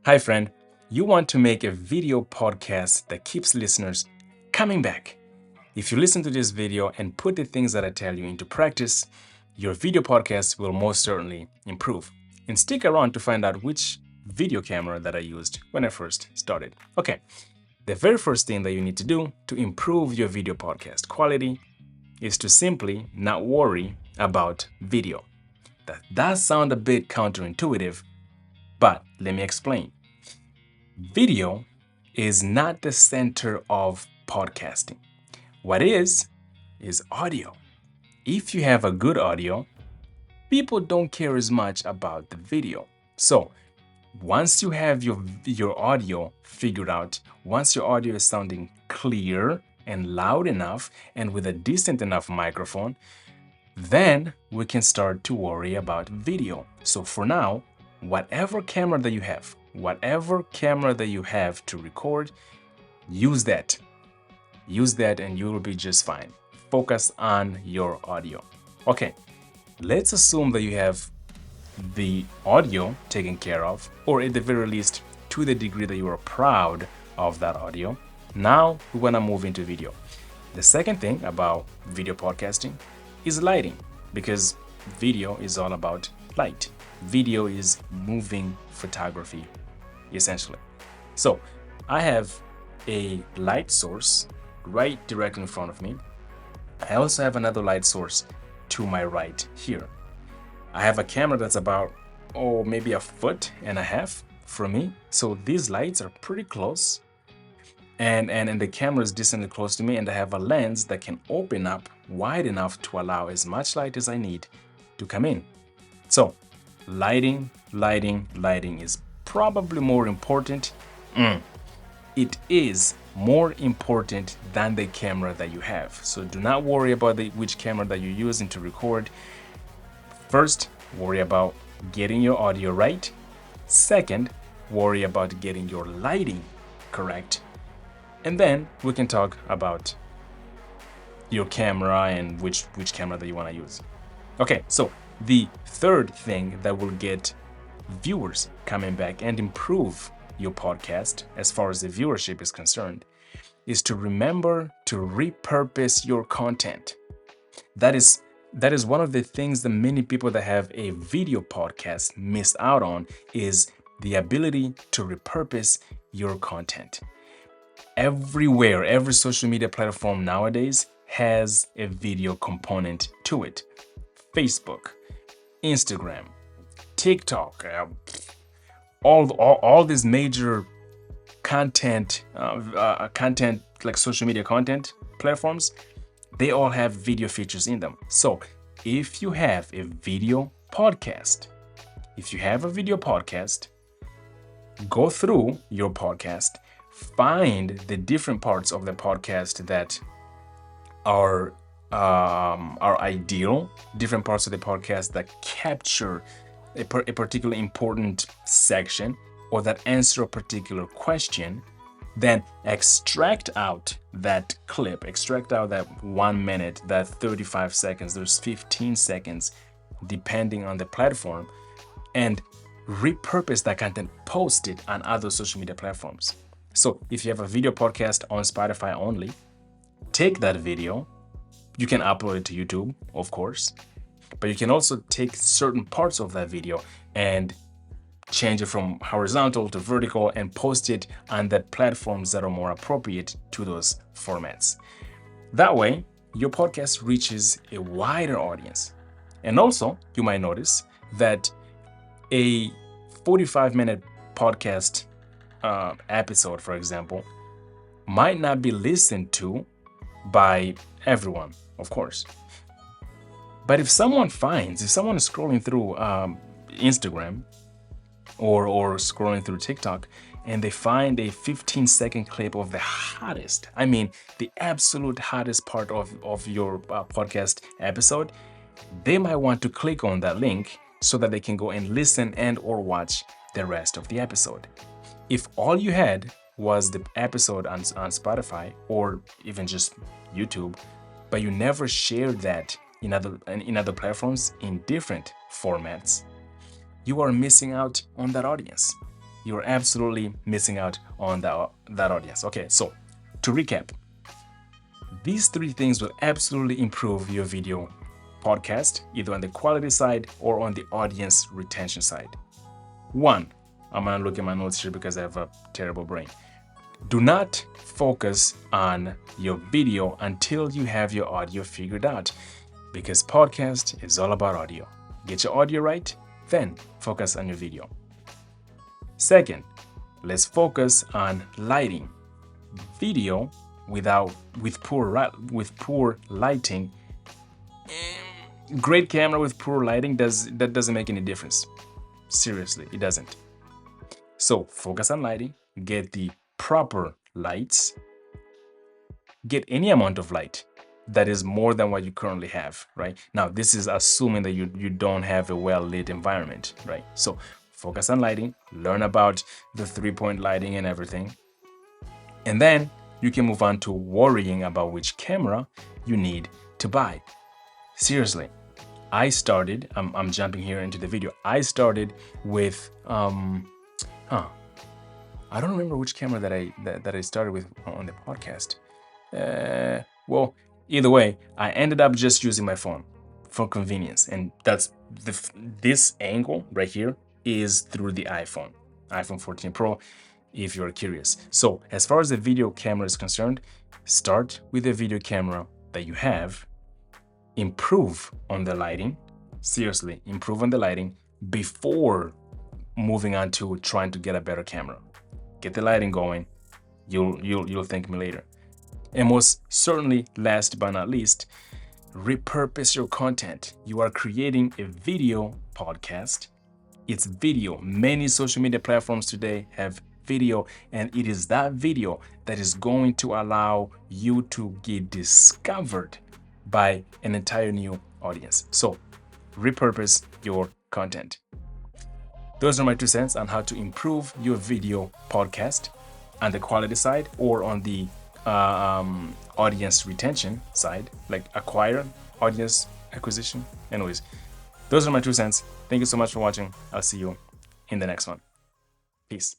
Hi, friend. You want to make a video podcast that keeps listeners coming back. If you listen to this video and put the things that I tell you into practice, your video podcast will most certainly improve. And stick around to find out which video camera that I used when I first started. Okay, the very first thing that you need to do to improve your video podcast quality is to simply not worry about video. That does sound a bit counterintuitive, but let me explain. Video is not the center of podcasting. What is audio. If you have a good audio, people don't care as much about the video. So, once you have your audio figured out, once your audio is sounding clear and loud enough and with a decent enough microphone, then we can start to worry about video. So for now, whatever camera that you have to record, use that. Use that and you will be just fine. Focus on your audio. Okay, let's assume that you have the audio taken care of, or at the very least, to the degree that you are proud of that audio. Now we want to move into video. The second thing about video podcasting is lighting, because video is all about light. Video is moving photography, essentially. So I have a light source right directly in front of me. I also have another light source to my right here. I have a camera that's about, maybe 1.5 feet from me. So these lights are pretty close. And the camera is decently close to me, and I have a lens that can open up wide enough to allow as much light as I need to come in. So lighting is probably more important. It is more important than the camera that you have. So do not worry about which camera that you're using to record. First, worry about getting your audio right. Second, worry about getting your lighting correct. And then we can talk about your camera and which camera that you want to use. Okay, so the third thing that will get viewers coming back and improve your podcast as far as the viewership is concerned is to remember to repurpose your content. That is one of the things that many people that have a video podcast miss out on, is the ability to repurpose your content. Everywhere, every social media platform nowadays has a video component to it. Facebook, Instagram, TikTok, all these major content like social media content platforms, they all have video features in them. So if you have a video podcast, go through your podcast, find the different parts of the podcast that are ideal, different parts of the podcast that capture a particularly important section or that answer a particular question. Then extract out that clip, extract out that 1 minute, that 35 seconds, there's 15 seconds, depending on the platform, and repurpose that content, post it on other social media platforms. So if you have a video podcast on Spotify only, take that video. You can upload it to YouTube, of course, but you can also take certain parts of that video and change it from horizontal to vertical and post it on the platforms that are more appropriate to those formats. That way, your podcast reaches a wider audience. And also, you might notice that a 45-minute podcast episode, for example, might not be listened to by everyone, of course. But if someone is scrolling through Instagram or scrolling through TikTok and they find a 15-second clip of the absolute hottest part of your podcast episode, they might want to click on that link so that they can go and listen and or watch the rest of the episode. If all you had was the episode on Spotify or even just YouTube, but you never shared that in other platforms in different formats, you are missing out on that audience. you're absolutely missing out on that audience. Okay, so to recap, these 3 things will absolutely improve your video podcast, either on the quality side or on the audience retention side. 1, I'm gonna look at my notes here because I have a terrible brain. Do not focus on your video until you have your audio figured out, because podcast is all about audio. Get your audio right, then focus on your video. Second, let's focus on lighting. Video with poor lighting, great camera with poor lighting doesn't make any difference. Seriously, it doesn't. So focus on lighting, get the proper lights, get any amount of light that is more than what you currently have, right? Now, this is assuming that you don't have a well-lit environment, right? So focus on lighting, learn about the 3-point lighting and everything. And then you can move on to worrying about which camera you need to buy. Seriously, I started, I'm jumping here into the video. I started with, I don't remember which camera that I started with on the podcast. Well, either way, I ended up just using my phone for convenience, and that's this angle right here is through the iPhone 14 Pro, if you're curious. So as far as the video camera is concerned, start with the video camera that you have, improve on the lighting, seriously, improve on the lighting before moving on to trying to get a better camera. Get the lighting going, you'll thank me later. And most certainly, last but not least, repurpose your content. You are creating a video podcast. It's video. Many social media platforms today have video, and it is that video that is going to allow you to get discovered by an entire new audience. So repurpose your content. Those are my 2 cents on how to improve your video podcast on the quality side or on the audience retention side, like acquire audience acquisition. Anyways, those are my 2 cents. Thank you so much for watching. I'll see you in the next one. Peace.